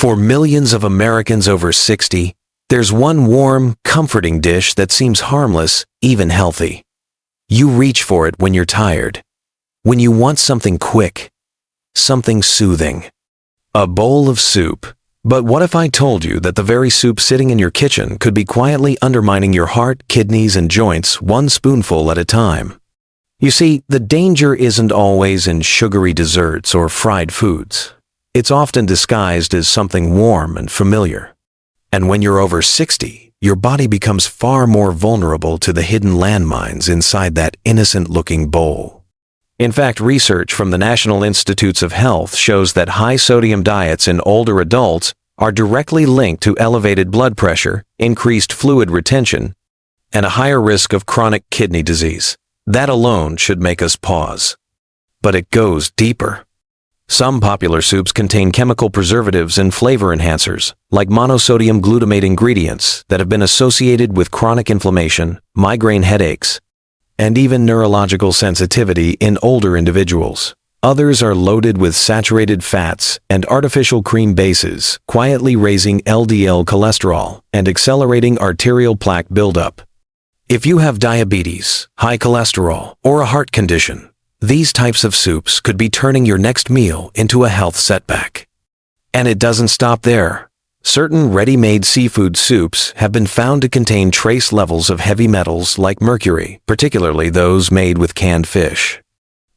For millions of Americans over 60, there's one warm, comforting dish that seems harmless, even healthy. You reach for it when you're tired, when you want something quick, something soothing. A bowl of soup. But what if I told you that the very soup sitting in your kitchen could be quietly undermining your heart, kidneys, and joints one spoonful at a time? You see, the danger isn't always in sugary desserts or fried foods. It's often disguised as something warm and familiar. And when you're over 60, your body becomes far more vulnerable to the hidden landmines inside that innocent-looking bowl. In fact, research from the National Institutes of Health shows that high-sodium diets in older adults are directly linked to elevated blood pressure, increased fluid retention, and a higher risk of chronic kidney disease. That alone should make us pause. But it goes deeper. Some popular soups contain chemical preservatives and flavor enhancers, like monosodium glutamate ingredients that have been associated with chronic inflammation, migraine headaches, and even neurological sensitivity in older individuals. Others are loaded with saturated fats and artificial cream bases, quietly raising LDL cholesterol and accelerating arterial plaque buildup. If you have diabetes, high cholesterol, or a heart condition, these types of soups could be turning your next meal into a health setback. And it doesn't stop there. Certain ready-made seafood soups have been found to contain trace levels of heavy metals like mercury, particularly those made with canned fish.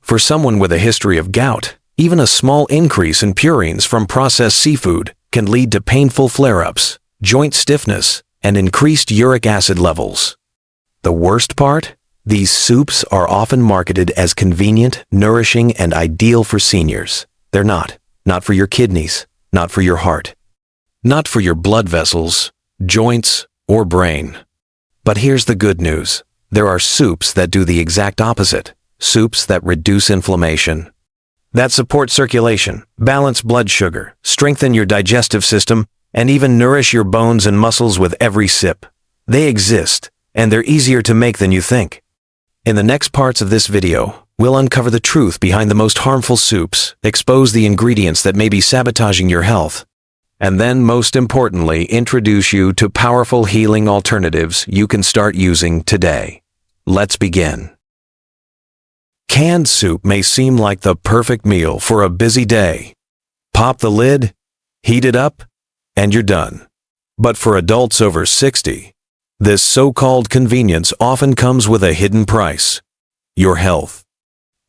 For someone with a history of gout, even a small increase in purines from processed seafood can lead to painful flare-ups, joint stiffness, and increased uric acid levels. The worst part? These soups are often marketed as convenient, nourishing, and ideal for seniors. They're not. Not for your kidneys, not for your heart, not for your blood vessels, joints, or brain. But here's the good news. There are soups that do the exact opposite. Soups that reduce inflammation, that support circulation, balance blood sugar, strengthen your digestive system, and even nourish your bones and muscles with every sip. They exist, and they're easier to make than you think. In the next parts of this video, we'll uncover the truth behind the most harmful soups, expose the ingredients that may be sabotaging your health, and then, most importantly, introduce you to powerful healing alternatives you can start using today. Let's begin. Canned soup may seem like the perfect meal for a busy day. Pop the lid, heat it up, and you're done. But for adults over 60, this so-called convenience often comes with a hidden price: your health.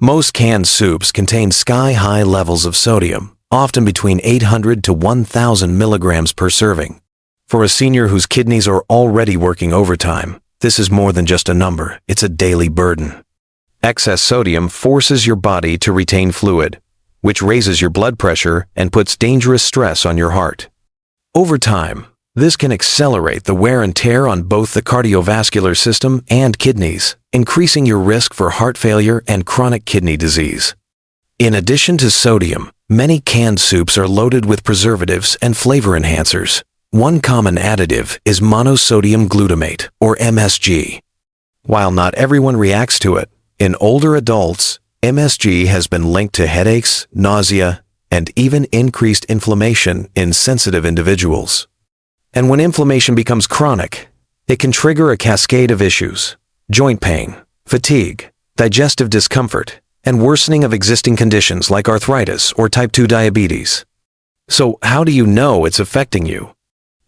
Most canned soups contain sky-high levels of sodium, often between 800 to 1,000 milligrams per serving. For a senior whose kidneys are already working overtime, this is more than just a number, it's a daily burden. Excess sodium forces your body to retain fluid, which raises your blood pressure and puts dangerous stress on your heart. Over time, this can accelerate the wear and tear on both the cardiovascular system and kidneys, increasing your risk for heart failure and chronic kidney disease. In addition to sodium, many canned soups are loaded with preservatives and flavor enhancers. One common additive is monosodium glutamate, or MSG. While not everyone reacts to it, in older adults, MSG has been linked to headaches, nausea, and even increased inflammation in sensitive individuals. And when inflammation becomes chronic, it can trigger a cascade of issues: joint pain, fatigue, digestive discomfort, and worsening of existing conditions like arthritis or type 2 diabetes. So how do you know it's affecting you?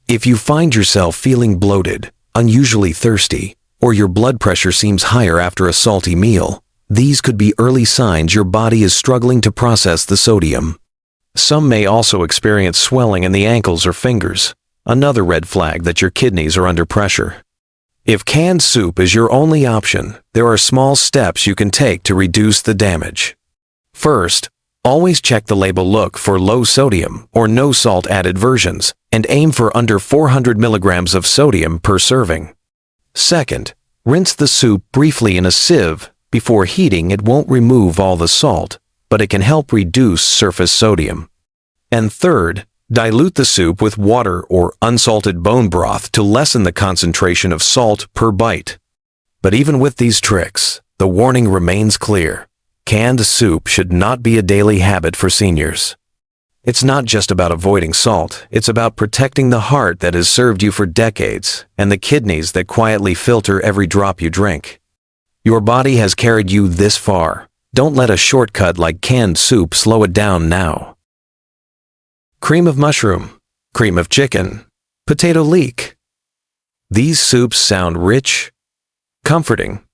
If you find yourself feeling bloated, unusually thirsty, or your blood pressure seems higher after a salty meal, these could be early signs your body is struggling to process the sodium. Some may also experience swelling in the ankles or fingers, another red flag that your kidneys are under pressure. If canned soup is your only option, there are small steps you can take to reduce the damage. First, always check the label. Look for low sodium or no salt added versions, and aim for under 400 milligrams of sodium per serving. Second, rinse the soup briefly in a sieve. Before heating, it won't remove all the salt, but it can help reduce surface sodium. And third, dilute the soup with water or unsalted bone broth to lessen the concentration of salt per bite. But even with these tricks, the warning remains clear: canned soup should not be a daily habit for seniors. It's not just about avoiding salt, it's about protecting the heart that has served you for decades and the kidneys that quietly filter every drop you drink. Your body has carried you this far. Don't let a shortcut like canned soup slow it down now. Cream of mushroom, cream of chicken, potato leek. These soups sound rich, comforting,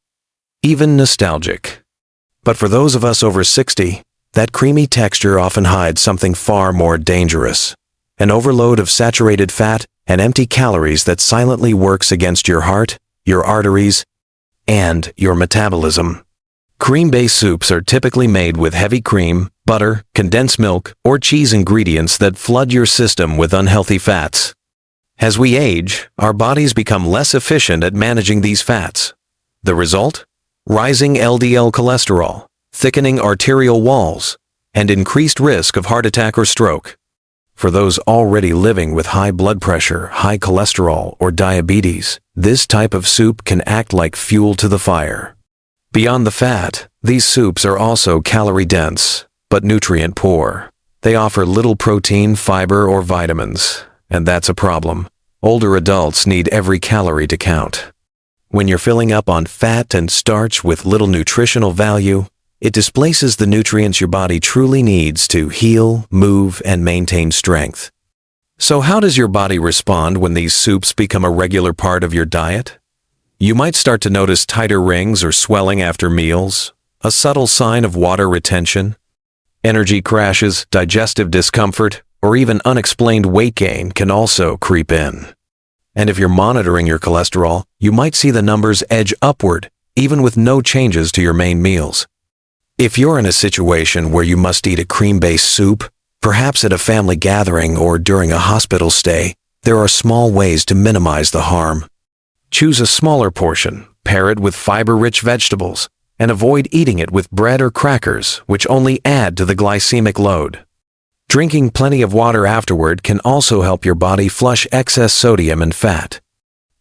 even nostalgic. But for those of us over 60, that creamy texture often hides something far more dangerous, an overload of saturated fat and empty calories that silently works against your heart, your arteries, and your metabolism. Cream-based soups are typically made with heavy cream, butter, condensed milk, or cheese ingredients that flood your system with unhealthy fats. As we age, our bodies become less efficient at managing these fats. The result? Rising LDL cholesterol, thickening arterial walls, and increased risk of heart attack or stroke. For those already living with high blood pressure, high cholesterol, or diabetes, this type of soup can act like fuel to the fire. Beyond the fat, these soups are also calorie-dense, but nutrient-poor. They offer little protein, fiber, or vitamins, and that's a problem. Older adults need every calorie to count. When you're filling up on fat and starch with little nutritional value, it displaces the nutrients your body truly needs to heal, move, and maintain strength. So how does your body respond when these soups become a regular part of your diet? You might start to notice tighter rings or swelling after meals, a subtle sign of water retention. Energy crashes, digestive discomfort, or even unexplained weight gain can also creep in. And if you're monitoring your cholesterol, you might see the numbers edge upward, even with no changes to your main meals. If you're in a situation where you must eat a cream-based soup, perhaps at a family gathering or during a hospital stay, there are small ways to minimize the harm. Choose a smaller portion, pair it with fiber-rich vegetables, and avoid eating it with bread or crackers, which only add to the glycemic load. Drinking plenty of water afterward can also help your body flush excess sodium and fat.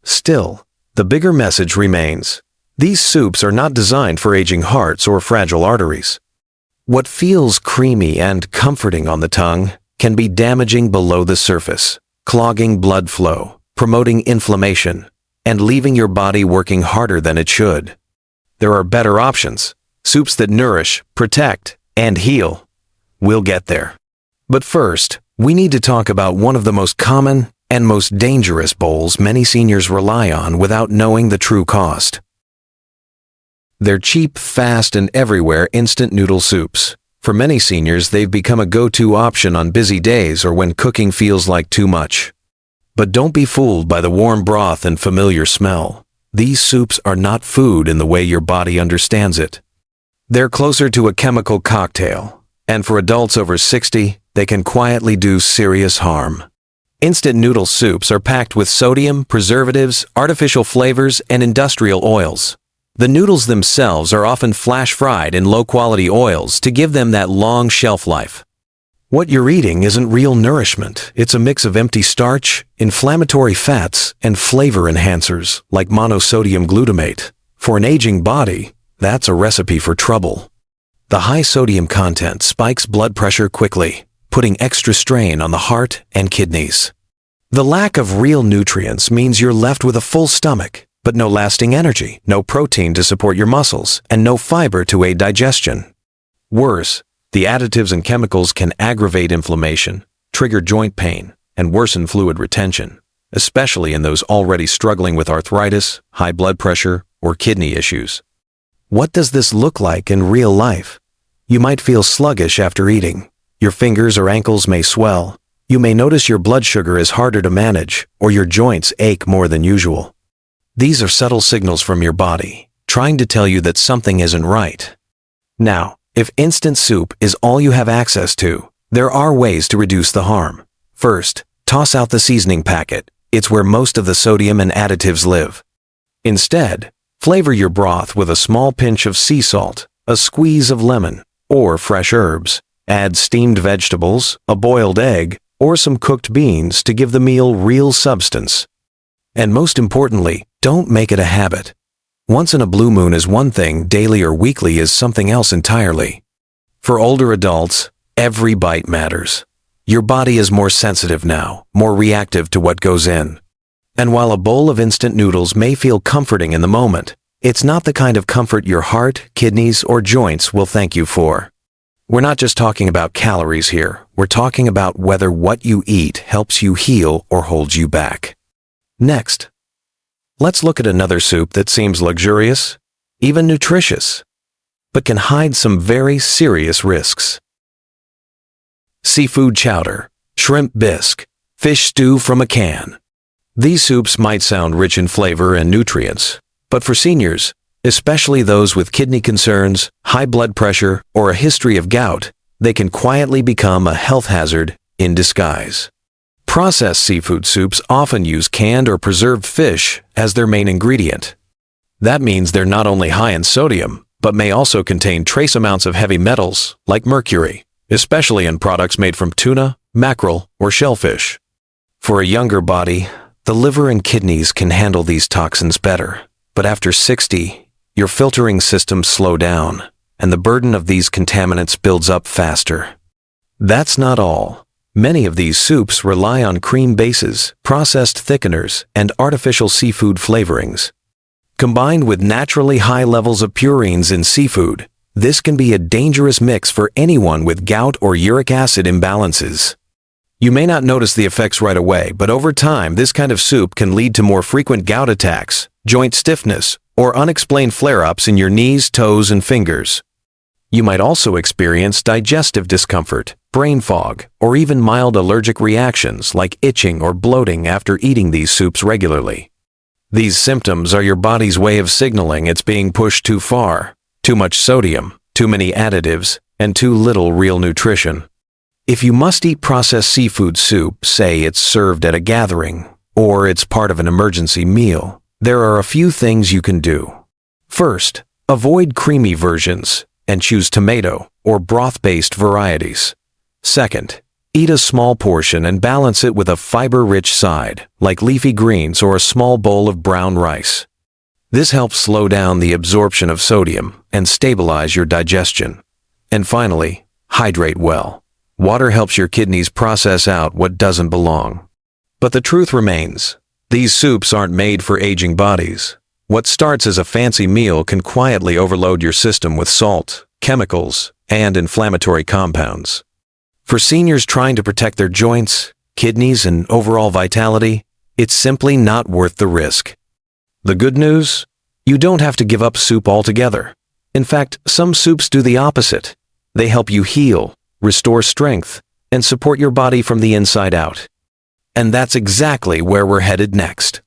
Still, the bigger message remains. These soups are not designed for aging hearts or fragile arteries. What feels creamy and comforting on the tongue can be damaging below the surface, clogging blood flow, promoting inflammation, and leaving your body working harder than it should. There are better options, soups that nourish, protect, and heal. We'll get there. But first, we need to talk about one of the most common and most dangerous bowls many seniors rely on without knowing the true cost. They're cheap, fast, and everywhere instant noodle soups. For many seniors, they've become a go-to option on busy days or when cooking feels like too much. But don't be fooled by the warm broth and familiar smell. These soups are not food in the way your body understands it. They're closer to a chemical cocktail, and for adults over 60, they can quietly do serious harm. Instant noodle soups are packed with sodium, preservatives, artificial flavors, and industrial oils. The noodles themselves are often flash-fried in low-quality oils to give them that long shelf life. What you're eating isn't real nourishment. It's a mix of empty starch, inflammatory fats, and flavor enhancers like monosodium glutamate. For an aging body, that's a recipe for trouble. The high sodium content spikes blood pressure quickly, putting extra strain on the heart and kidneys. The lack of real nutrients means you're left with a full stomach, but no lasting energy, no protein to support your muscles, and no fiber to aid digestion. Worse, the additives and chemicals can aggravate inflammation, trigger joint pain, and worsen fluid retention, especially in those already struggling with arthritis, high blood pressure, or kidney issues. What does this look like in real life? You might feel sluggish after eating. Your fingers or ankles may swell. You may notice your blood sugar is harder to manage, or your joints ache more than usual. These are subtle signals from your body, trying to tell you that something isn't right. Now, if instant soup is all you have access to, there are ways to reduce the harm. First, toss out the seasoning packet. It's where most of the sodium and additives live. Instead, flavor your broth with a small pinch of sea salt, a squeeze of lemon, or fresh herbs. Add steamed vegetables, a boiled egg, or some cooked beans to give the meal real substance. And most importantly, don't make it a habit. Once in a blue moon is one thing, daily or weekly is something else entirely. For older adults, every bite matters. Your body is more sensitive now, more reactive to what goes in. And while a bowl of instant noodles may feel comforting in the moment, it's not the kind of comfort your heart, kidneys, or joints will thank you for. We're not just talking about calories here. We're talking about whether what you eat helps you heal or holds you back. Next, let's look at another soup that seems luxurious, even nutritious, but can hide some very serious risks. Seafood chowder, shrimp bisque, fish stew from a can. These soups might sound rich in flavor and nutrients, but for seniors, especially those with kidney concerns, high blood pressure, or a history of gout, they can quietly become a health hazard in disguise. Processed seafood soups often use canned or preserved fish as their main ingredient. That means they're not only high in sodium, but may also contain trace amounts of heavy metals like mercury, especially in products made from tuna, mackerel, or shellfish. For a younger body, the liver and kidneys can handle these toxins better, but after 60, your filtering systems slow down, and the burden of these contaminants builds up faster. That's not all. Many of these soups rely on cream bases, processed thickeners, and artificial seafood flavorings. Combined with naturally high levels of purines in seafood, this can be a dangerous mix for anyone with gout or uric acid imbalances. You may not notice the effects right away, but over time, this kind of soup can lead to more frequent gout attacks, joint stiffness, or unexplained flare-ups in your knees, toes, and fingers. You might also experience digestive discomfort, brain fog, or even mild allergic reactions like itching or bloating after eating these soups regularly. These symptoms are your body's way of signaling it's being pushed too far. Too much sodium, too many additives, and too little real nutrition. If you must eat processed seafood soup, say it's served at a gathering, or it's part of an emergency meal, there are a few things you can do. First, avoid creamy versions and choose tomato or broth-based varieties. Second, eat a small portion and balance it with a fiber-rich side, like leafy greens or a small bowl of brown rice. This helps slow down the absorption of sodium and stabilize your digestion. And finally, hydrate well. Water helps your kidneys process out what doesn't belong. But the truth remains, these soups aren't made for aging bodies. What starts as a fancy meal can quietly overload your system with salt, chemicals, and inflammatory compounds. For seniors trying to protect their joints, kidneys, and overall vitality, it's simply not worth the risk. The good news? You don't have to give up soup altogether. In fact, some soups do the opposite. They help you heal, restore strength, and support your body from the inside out. And that's exactly where we're headed next.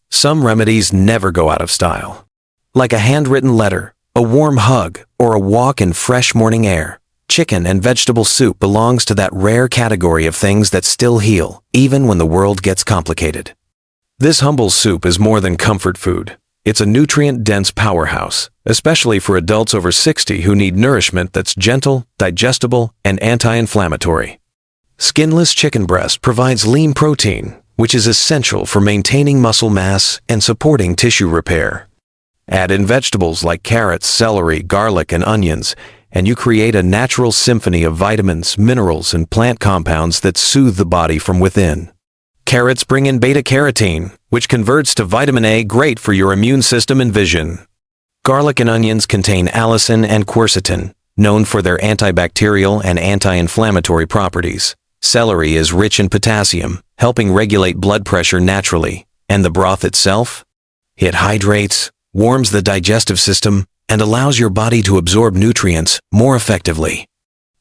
Some remedies never go out of style. Like a handwritten letter, a warm hug, or a walk in fresh morning air, chicken and vegetable soup belongs to that rare category of things that still heal, even when the world gets complicated. This humble soup is more than comfort food. It's a nutrient-dense powerhouse, especially for adults over 60 who need nourishment that's gentle, digestible, and anti-inflammatory. Skinless chicken breast provides lean protein, which is essential for maintaining muscle mass and supporting tissue repair. Add in vegetables like carrots, celery, garlic, and onions, and you create a natural symphony of vitamins, minerals, and plant compounds that soothe the body from within. Carrots bring in beta-carotene, which converts to vitamin A, great for your immune system and vision. Garlic and onions contain allicin and quercetin, known for their antibacterial and anti-inflammatory properties. Celery is rich in potassium, helping regulate blood pressure naturally. And the broth itself? It hydrates, warms the digestive system, and allows your body to absorb nutrients more effectively.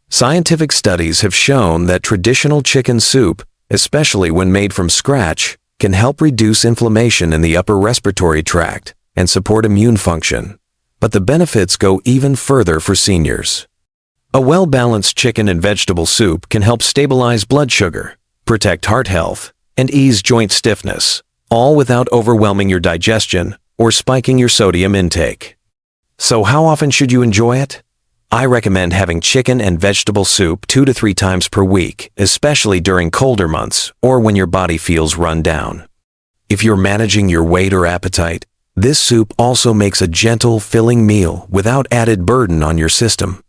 Scientific studies have shown that traditional chicken soup, especially when made from scratch, can help reduce inflammation in the upper respiratory tract and support immune function. But the benefits go even further for seniors. A well-balanced chicken and vegetable soup can help stabilize blood sugar, protect heart health, and ease joint stiffness, all without overwhelming your digestion or spiking your sodium intake. So how often should you enjoy it? I recommend having chicken and vegetable soup 2 to 3 times per week, especially during colder months or when your body feels run down. If you're managing your weight or appetite, this soup also makes a gentle, filling meal without added burden on your system.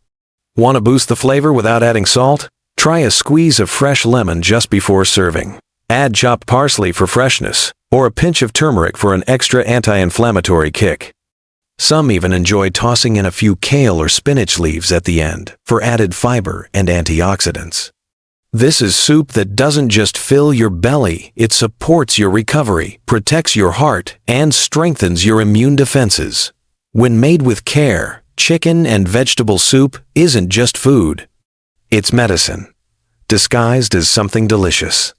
Want to boost the flavor without adding salt? Try Try a squeeze of fresh lemon just before serving. Add chopped parsley for freshness, or a pinch of turmeric for an extra anti-inflammatory kick. Some even enjoy tossing in a few kale or spinach leaves at the end for added fiber and antioxidants. This is soup that doesn't just fill your belly, it supports your recovery, protects your heart, and strengthens your immune defenses. When made with care, chicken and vegetable soup isn't just food. It's medicine, disguised as something delicious.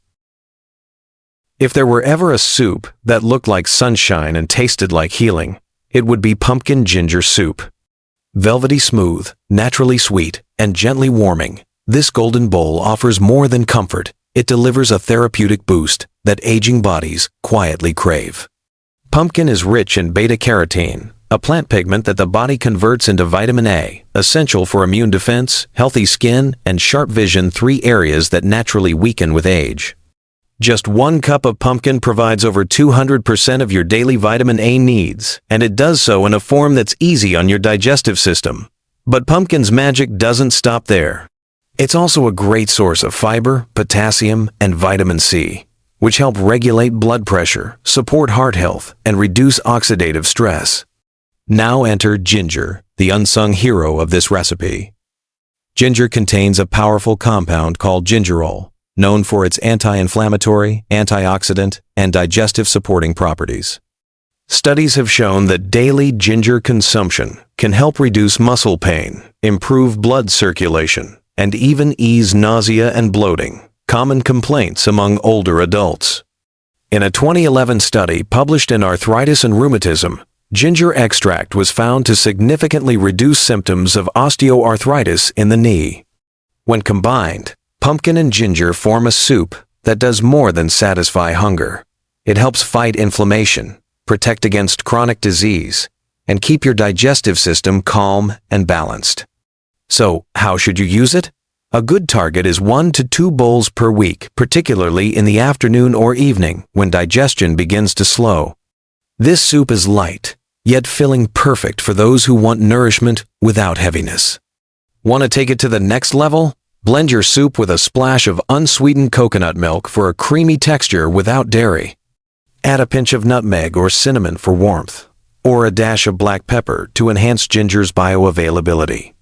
If there were ever a soup that looked like sunshine and tasted like healing, it would be pumpkin ginger soup. Velvety smooth, naturally sweet, and gently warming, this golden bowl offers more than comfort. It delivers a therapeutic boost that aging bodies quietly crave. Pumpkin is rich in beta-carotene, a plant pigment that the body converts into vitamin A, essential for immune defense, healthy skin, and sharp vision, 3 areas that naturally weaken with age. Just 1 cup of pumpkin provides over 200% of your daily vitamin A needs, and it does so in a form that's easy on your digestive system. But pumpkin's magic doesn't stop there. It's also a great source of fiber, potassium, and vitamin C, which help regulate blood pressure, support heart health, and reduce oxidative stress. Now enter ginger, the unsung hero of this recipe. Ginger contains a powerful compound called gingerol, known for its anti-inflammatory, antioxidant, and digestive supporting properties. Studies have shown that daily ginger consumption can help reduce muscle pain, improve blood circulation, and even ease nausea and bloating, common complaints among older adults. In a 2011 study published in Arthritis and Rheumatism, ginger extract was found to significantly reduce symptoms of osteoarthritis in the knee. When combined, pumpkin and ginger form a soup that does more than satisfy hunger. It helps fight inflammation, protect against chronic disease, and keep your digestive system calm and balanced. So, how should you use it? A good target is 1 to 2 bowls per week, particularly in the afternoon or evening when digestion begins to slow. This soup is light, yet filling, perfect for those who want nourishment without heaviness. Want to take it to the next level? Blend your soup with a splash of unsweetened coconut milk for a creamy texture without dairy. Add a pinch of nutmeg or cinnamon for warmth, or a dash of black pepper to enhance ginger's bioavailability.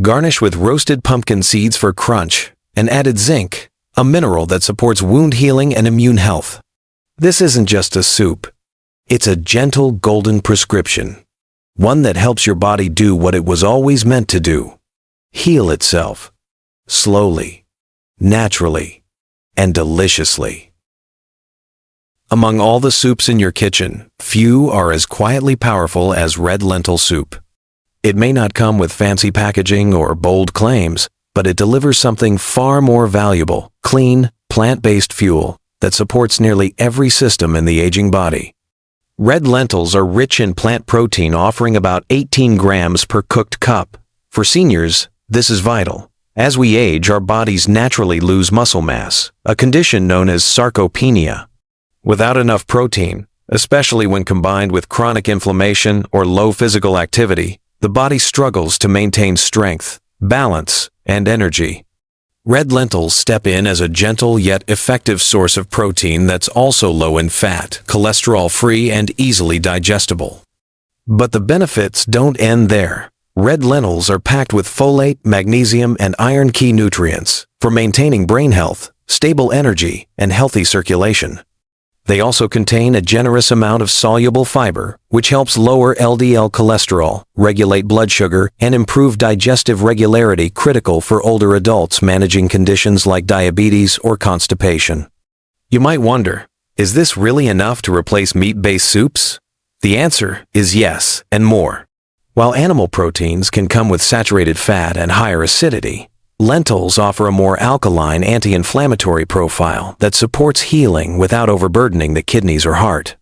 Garnish with roasted pumpkin seeds for crunch and added zinc, a mineral that supports wound healing and immune health. This isn't just a soup. It's a gentle golden prescription, one that helps your body do what it was always meant to do: heal itself, slowly, naturally, and deliciously. Among all the soups in your kitchen, few are as quietly powerful as red lentil soup. It may not come with fancy packaging or bold claims, but it delivers something far more valuable: clean, plant-based fuel that supports nearly every system in the aging body. Red lentils are rich in plant protein, offering about 18 grams per cooked cup. For seniors, this is vital. As we age, our bodies naturally lose muscle mass, a condition known as sarcopenia. Without enough protein, especially when combined with chronic inflammation or low physical activity, the body struggles to maintain strength, balance, and energy. Red lentils step in as a gentle yet effective source of protein that's also low in fat, cholesterol-free, and easily digestible. But the benefits don't end there. Red lentils are packed with folate, magnesium, and iron, key nutrients for maintaining brain health, stable energy, and healthy circulation. They also contain a generous amount of soluble fiber, which helps lower LDL cholesterol, regulate blood sugar, and improve digestive regularity, critical for older adults managing conditions like diabetes or constipation. You might wonder, is this really enough to replace meat-based soups? The answer is yes, and more. While animal proteins can come with saturated fat and higher acidity, lentils offer a more alkaline, anti-inflammatory profile that supports healing without overburdening the kidneys or heart.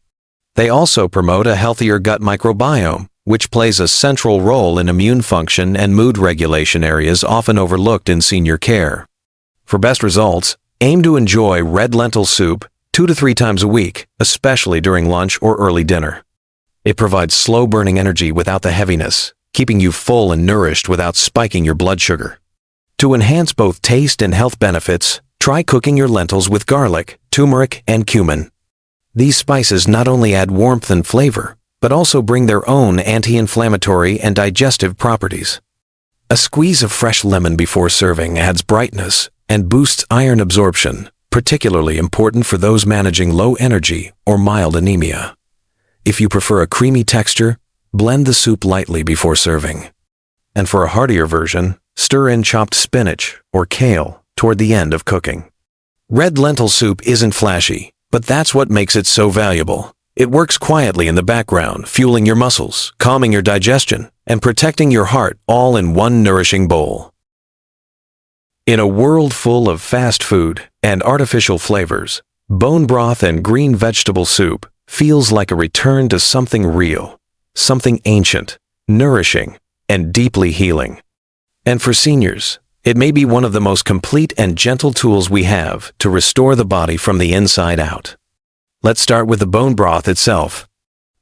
They also promote a healthier gut microbiome, which plays a central role in immune function and mood regulation, areas often overlooked in senior care. For best results, aim to enjoy red lentil soup 2 to 3 times a week, especially during lunch or early dinner. It provides slow-burning energy without the heaviness, keeping you full and nourished without spiking your blood sugar. To enhance both taste and health benefits, try cooking your lentils with garlic, turmeric, and cumin. These spices not only add warmth and flavor, but also bring their own anti-inflammatory and digestive properties. A squeeze of fresh lemon before serving adds brightness and boosts iron absorption, particularly important for those managing low energy or mild anemia. If you prefer a creamy texture, blend the soup lightly before serving. And for a heartier version, stir in chopped spinach or kale toward the end of cooking. Red lentil soup isn't flashy, but that's what makes it so valuable. It works quietly in the background, fueling your muscles, calming your digestion, and protecting your heart all in one nourishing bowl. In a world full of fast food and artificial flavors, bone broth and green vegetable soup feels like a return to something real, something ancient, nourishing, and deeply healing. And for seniors, it may be one of the most complete and gentle tools we have to restore the body from the inside out. Let's start with the bone broth itself.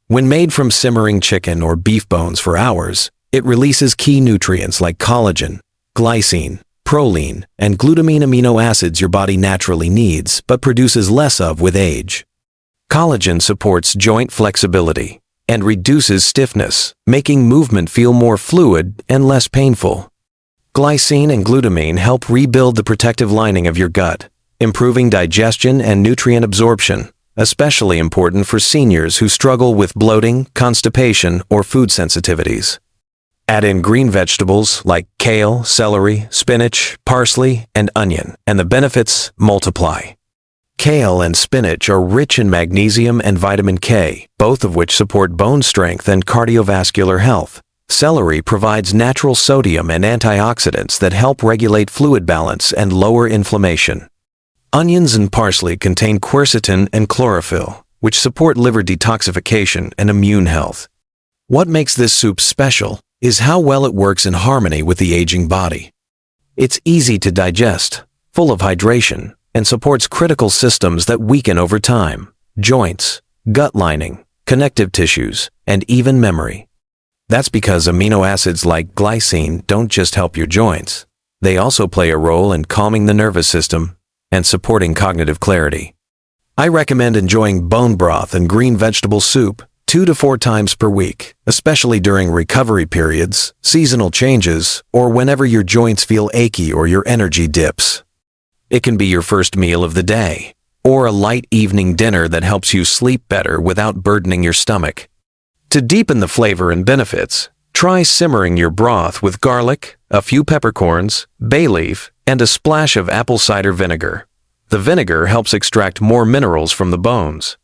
When made from simmering chicken or beef bones for hours, it releases key nutrients like collagen, glycine, proline, and glutamine amino acids your body naturally needs but produces less of with age. Collagen supports joint flexibility and reduces stiffness, making movement feel more fluid and less painful. Glycine and glutamine help rebuild the protective lining of your gut, improving digestion and nutrient absorption, especially important for seniors who struggle with bloating, constipation, or food sensitivities. Add in green vegetables like kale, celery, spinach, parsley, and onion, and the benefits multiply. Kale and spinach are rich in magnesium and vitamin K, both of which support bone strength and cardiovascular health. Celery provides natural sodium and antioxidants that help regulate fluid balance and lower inflammation. Onions and parsley contain quercetin and chlorophyll, which support liver detoxification and immune health. What makes this soup special is how well it works in harmony with the aging body. It's easy to digest, full of hydration, and supports critical systems that weaken over time: joints, gut lining, connective tissues, and even memory. That's because amino acids like glycine don't just help your joints. They also play a role in calming the nervous system and supporting cognitive clarity. I recommend enjoying bone broth and green vegetable soup 2 to 4 times per week, especially during recovery periods, seasonal changes, or whenever your joints feel achy or your energy dips. It can be your first meal of the day, or a light evening dinner that helps you sleep better without burdening your stomach. To deepen the flavor and benefits, try simmering your broth with garlic, a few peppercorns, bay leaf, and a splash of apple cider vinegar. The vinegar helps extract more minerals from the bones.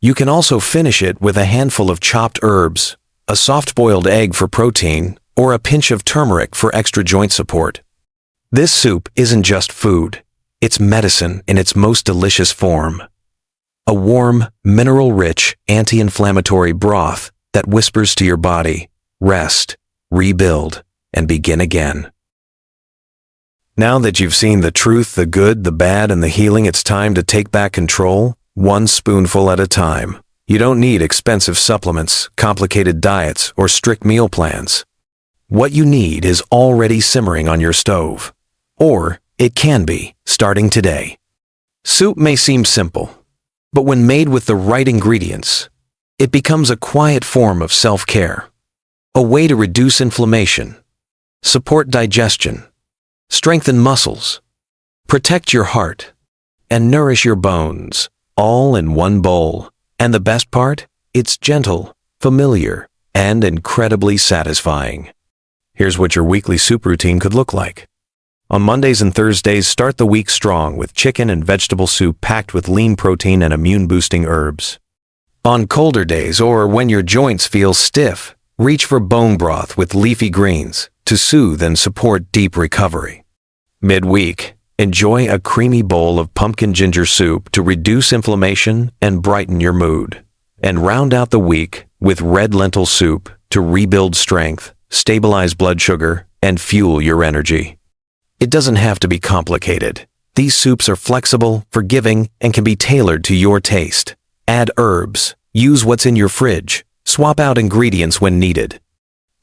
You can also finish it with a handful of chopped herbs, a soft-boiled egg for protein, or a pinch of turmeric for extra joint support. This soup isn't just food. It's medicine in its most delicious form. A warm, mineral-rich, anti-inflammatory broth that whispers to your body, rest, rebuild, and begin again. Now that you've seen the truth, the good, the bad, and the healing, it's time to take back control, one spoonful at a time. You don't need expensive supplements, complicated diets, or strict meal plans. What you need is already simmering on your stove. Or it can be, starting today. Soup may seem simple, but when made with the right ingredients, it becomes a quiet form of self-care, a way to reduce inflammation, support digestion, strengthen muscles, protect your heart, and nourish your bones, all in one bowl. And the best part? It's gentle, familiar, and incredibly satisfying. Here's what your weekly soup routine could look like. On Mondays and Thursdays, start the week strong with chicken and vegetable soup packed with lean protein and immune-boosting herbs. On colder days, or when your joints feel stiff, reach for bone broth with leafy greens to soothe and support deep recovery. Midweek, enjoy a creamy bowl of pumpkin ginger soup to reduce inflammation and brighten your mood. And round out the week with red lentil soup to rebuild strength, stabilize blood sugar, and fuel your energy. It doesn't have to be complicated. These soups are flexible, forgiving, and can be tailored to your taste. Add herbs, use what's in your fridge, swap out ingredients when needed.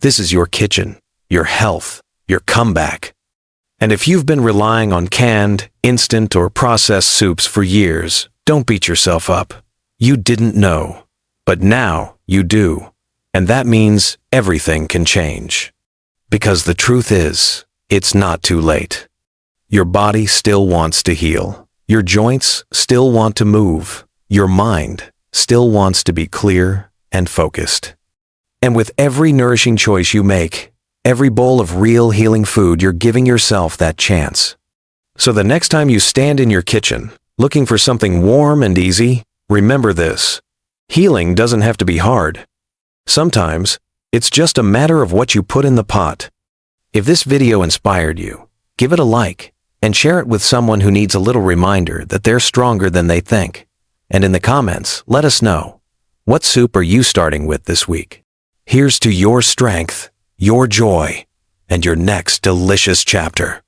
This is your kitchen, your health, your comeback. And if you've been relying on canned, instant, or processed soups for years, don't beat yourself up. You didn't know. But now you do. And that means everything can change. Because the truth is, it's not too late. Your body still wants to heal. Your joints still want to move. Your mind still wants to be clear and focused. And with every nourishing choice you make, every bowl of real healing food, you're giving yourself that chance. So the next time you stand in your kitchen, looking for something warm and easy, remember this. Healing doesn't have to be hard. Sometimes, it's just a matter of what you put in the pot. If this video inspired you, give it a like and share it with someone who needs a little reminder that they're stronger than they think. And in the comments, let us know, what soup are you starting with this week? Here's to your strength, your joy, and your next delicious chapter.